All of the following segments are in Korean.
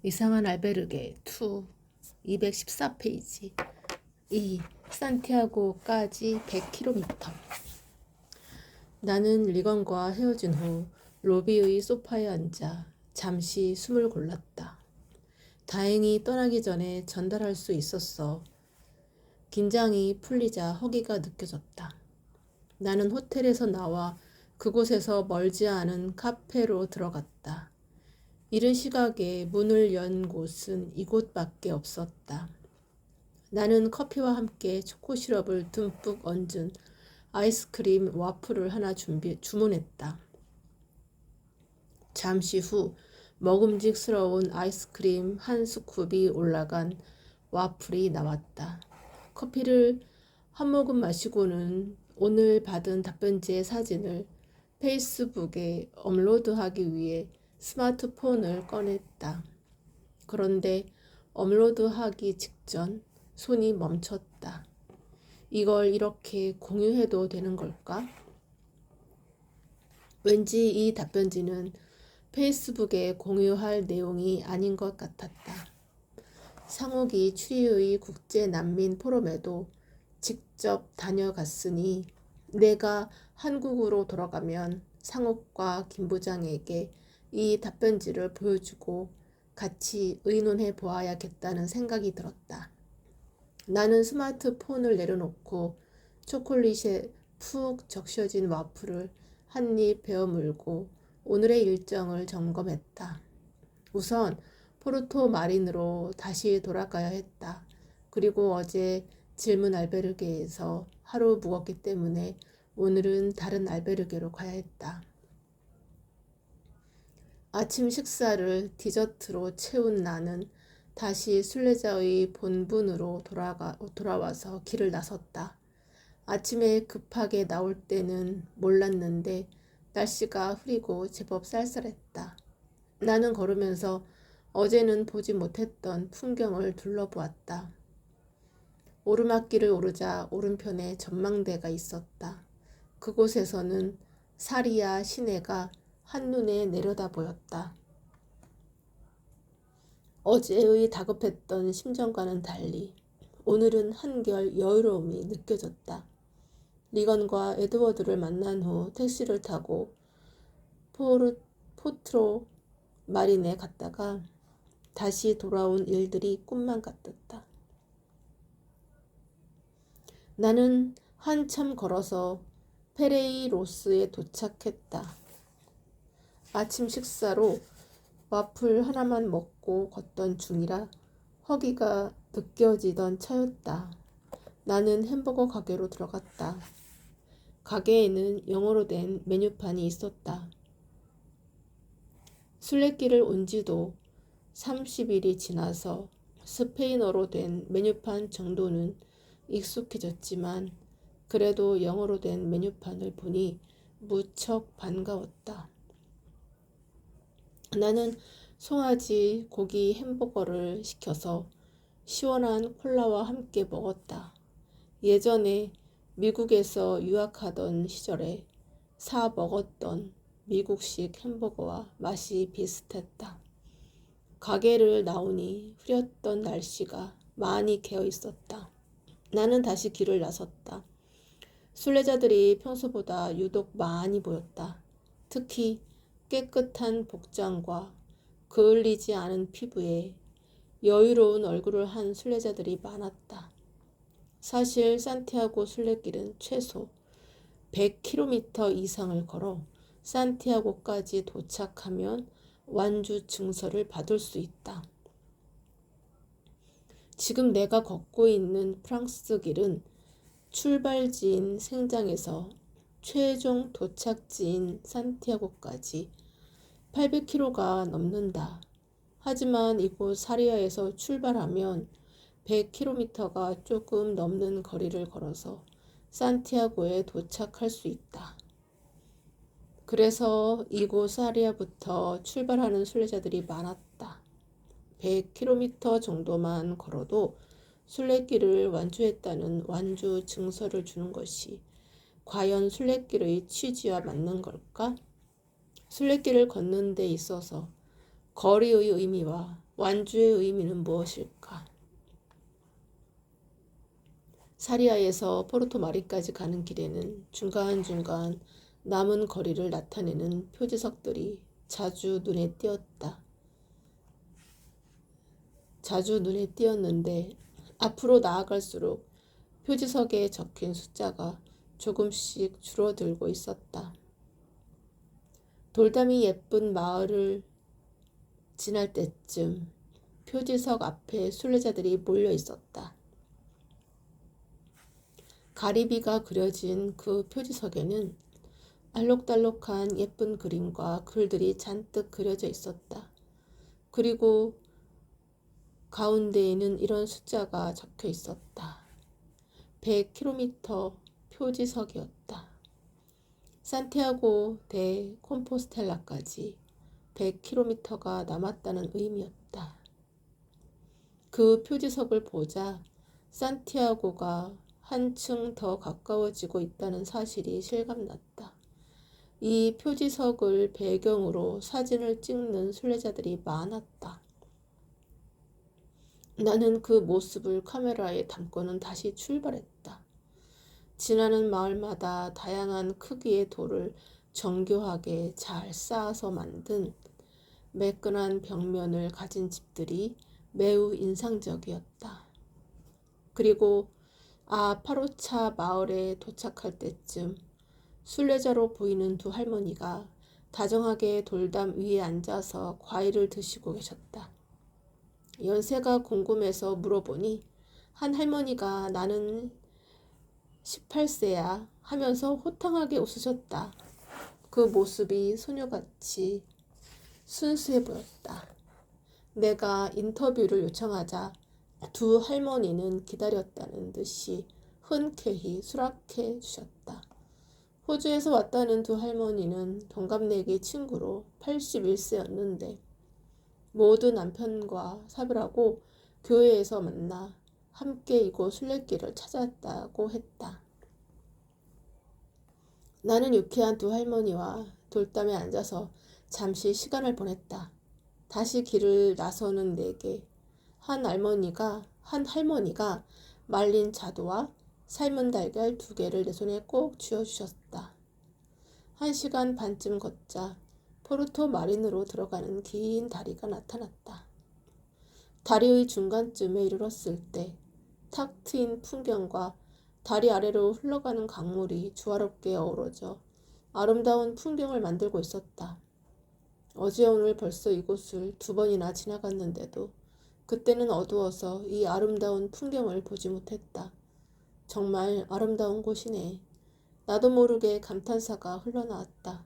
이상한 알베르게 2 214페이지 2. 산티아고까지 100km. 나는 리건과 헤어진 후 로비의 소파에 앉아 잠시 숨을 골랐다. 다행히 떠나기 전에 전달할 수 있었어. 긴장이 풀리자 허기가 느껴졌다. 나는 호텔에서 나와 그곳에서 멀지 않은 카페로 들어갔다. 이른 시각에 문을 연 곳은 이곳밖에 없었다. 나는 커피와 함께 초코 시럽을 듬뿍 얹은 아이스크림 와플을 하나 주문했다. 잠시 후 먹음직스러운 아이스크림 한 스쿱이 올라간 와플이 나왔다. 커피를 한 모금 마시고는 오늘 받은 답변지의 사진을 페이스북에 업로드하기 위해 스마트폰을 꺼냈다. 그런데 업로드하기 직전 손이 멈췄다. 이걸 이렇게 공유해도 되는 걸까? 왠지 이 답변지는 페이스북에 공유할 내용이 아닌 것 같았다. 상욱이 추리의 국제 난민 포럼에도 직접 다녀갔으니 내가 한국으로 돌아가면 상욱과 김 부장에게 이 답변지를 보여주고 같이 의논해 보아야겠다는 생각이 들었다. 나는 스마트폰을 내려놓고 초콜릿에 푹 적셔진 와플을 한 입 베어 물고 오늘의 일정을 점검했다. 우선 포르토 마린으로 다시 돌아가야 했다. 그리고 어제 질문 알베르게에서 하루 묵었기 때문에 오늘은 다른 알베르게로 가야 했다. 아침 식사를 디저트로 채운 나는 다시 순례자의 본분으로 돌아와서 길을 나섰다. 아침에 급하게 나올 때는 몰랐는데 날씨가 흐리고 제법 쌀쌀했다. 나는 걸으면서 어제는 보지 못했던 풍경을 둘러보았다. 오르막길을 오르자 오른편에 전망대가 있었다. 그곳에서는 사리아 시내가 한눈에 내려다 보였다. 어제의 다급했던 심정과는 달리 오늘은 한결 여유로움이 느껴졌다. 리건과 에드워드를 만난 후 택시를 타고 포트로 마린에 갔다가 다시 돌아온 일들이 꿈만 같았다. 나는 한참 걸어서 페레이로스에 도착했다. 아침 식사로 와플 하나만 먹고 걷던 중이라 허기가 느껴지던 차였다. 나는 햄버거 가게로 들어갔다. 가게에는 영어로 된 메뉴판이 있었다. 순례길을 온 지도 30일이 지나서 스페인어로 된 메뉴판 정도는 익숙해졌지만 그래도 영어로 된 메뉴판을 보니 무척 반가웠다. 나는 송아지 고기 햄버거를 시켜서 시원한 콜라와 함께 먹었다. 예전에 미국에서 유학하던 시절에 사 먹었던 미국식 햄버거와 맛이 비슷했다. 가게를 나오니 흐렸던 날씨가 많이 개어 있었다. 나는 다시 길을 나섰다. 순례자들이 평소보다 유독 많이 보였다. 특히 깨끗한 복장과 그을리지 않은 피부에 여유로운 얼굴을 한 순례자들이 많았다. 사실 산티아고 순례길은 최소 100km 이상을 걸어 산티아고까지 도착하면 완주 증서를 받을 수 있다. 지금 내가 걷고 있는 프랑스 길은 출발지인 생장에서 최종 도착지인 산티아고까지 800km가 넘는다. 하지만 이곳 사리아에서 출발하면 100km가 조금 넘는 거리를 걸어서 산티아고에 도착할 수 있다. 그래서 이곳 사리아부터 출발하는 순례자들이 많았다. 100km 정도만 걸어도 순례길을 완주했다는 완주 증서를 주는 것이 과연 순례길의 취지와 맞는 걸까? 순례길을 걷는 데 있어서 거리의 의미와 완주의 의미는 무엇일까? 사리아에서 포르토마리까지 가는 길에는 중간중간 남은 거리를 나타내는 표지석들이 자주 눈에 띄었는데 앞으로 나아갈수록 표지석에 적힌 숫자가 조금씩 줄어들고 있었다. 돌담이 예쁜 마을을 지날 때쯤 표지석 앞에 순례자들이 몰려 있었다. 가리비가 그려진 그 표지석에는 알록달록한 예쁜 그림과 글들이 잔뜩 그려져 있었다. 그리고 가운데에는 이런 숫자가 적혀 있었다. 100km 표지석이었다. 산티아고 데 콤포스텔라까지 100km가 남았다는 의미였다. 그 표지석을 보자 산티아고가 한층 더 가까워지고 있다는 사실이 실감났다. 이 표지석을 배경으로 사진을 찍는 순례자들이 많았다. 나는 그 모습을 카메라에 담고는 다시 출발했다. 지나는 마을마다 다양한 크기의 돌을 정교하게 잘 쌓아서 만든 매끈한 벽면을 가진 집들이 매우 인상적이었다. 그리고 파로차 마을에 도착할 때쯤 순례자로 보이는 두 할머니가 다정하게 돌담 위에 앉아서 과일을 드시고 계셨다. 연세가 궁금해서 물어보니 한 할머니가 나는 18세야 하면서 호탕하게 웃으셨다. 그 모습이 소녀같이 순수해 보였다. 내가 인터뷰를 요청하자 두 할머니는 기다렸다는 듯이 흔쾌히 수락해 주셨다. 호주에서 왔다는 두 할머니는 동갑내기 친구로 81세였는데 모두 남편과 사별하고 교회에서 만나 함께 이곳 순례길을 찾았다고 했다. 나는 유쾌한 두 할머니와 돌담에 앉아서 잠시 시간을 보냈다. 다시 길을 나서는 내게 한 할머니가 말린 자두와 삶은 달걀 2개를 내 손에 꼭 쥐어주셨다. 1시간 반쯤 걷자 포르토 마린으로 들어가는 긴 다리가 나타났다. 다리의 중간쯤에 이르렀을 때 탁 트인 풍경과 다리 아래로 흘러가는 강물이 조화롭게 어우러져 아름다운 풍경을 만들고 있었다. 어제 오늘 벌써 이곳을 2번이나 지나갔는데도 그때는 어두워서 이 아름다운 풍경을 보지 못했다. 정말 아름다운 곳이네. 나도 모르게 감탄사가 흘러나왔다.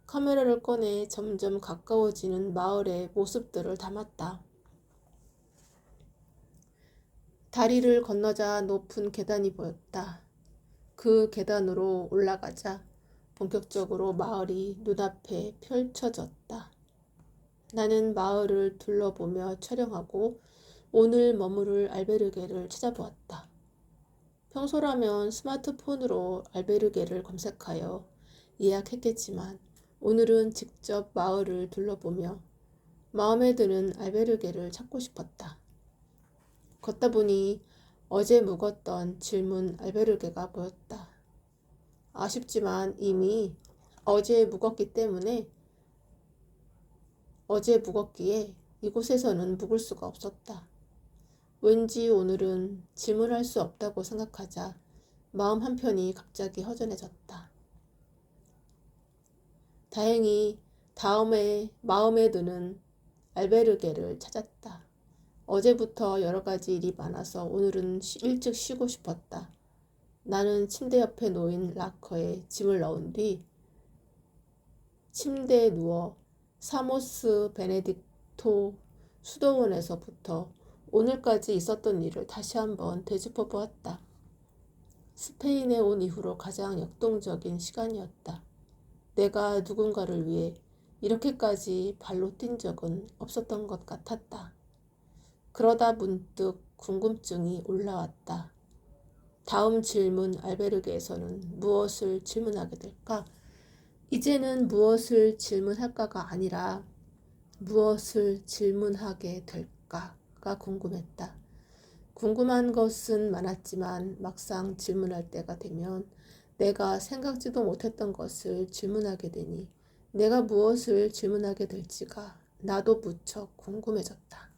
카메라를 꺼내 점점 가까워지는 마을의 모습들을 담았다. 다리를 건너자 높은 계단이 보였다. 그 계단으로 올라가자 본격적으로 마을이 눈앞에 펼쳐졌다. 나는 마을을 둘러보며 촬영하고 오늘 머무를 알베르게를 찾아보았다. 평소라면 스마트폰으로 알베르게를 검색하여 예약했겠지만 오늘은 직접 마을을 둘러보며 마음에 드는 알베르게를 찾고 싶었다. 걷다 보니 어제 묵었던 질문 알베르게가 보였다. 아쉽지만 이미 어제 묵었기에 이곳에서는 묵을 수가 없었다. 왠지 오늘은 질문할 수 없다고 생각하자 마음 한편이 갑자기 허전해졌다. 다행히 다음에 마음에 드는 알베르게를 찾았다. 어제부터 여러 가지 일이 많아서 오늘은 일찍 쉬고 싶었다. 나는 침대 옆에 놓인 락커에 짐을 넣은 뒤 침대에 누워 사모스 베네딕토 수도원에서부터 오늘까지 있었던 일을 다시 한번 되짚어 보았다. 스페인에 온 이후로 가장 역동적인 시간이었다. 내가 누군가를 위해 이렇게까지 발로 뛴 적은 없었던 것 같았다. 그러다 문득 궁금증이 올라왔다. 다음 질문 알베르게에서는 무엇을 질문하게 될까? 이제는 무엇을 질문할까가 아니라 무엇을 질문하게 될까가 궁금했다. 궁금한 것은 많았지만 막상 질문할 때가 되면 내가 생각지도 못했던 것을 질문하게 되니 내가 무엇을 질문하게 될지가 나도 무척 궁금해졌다.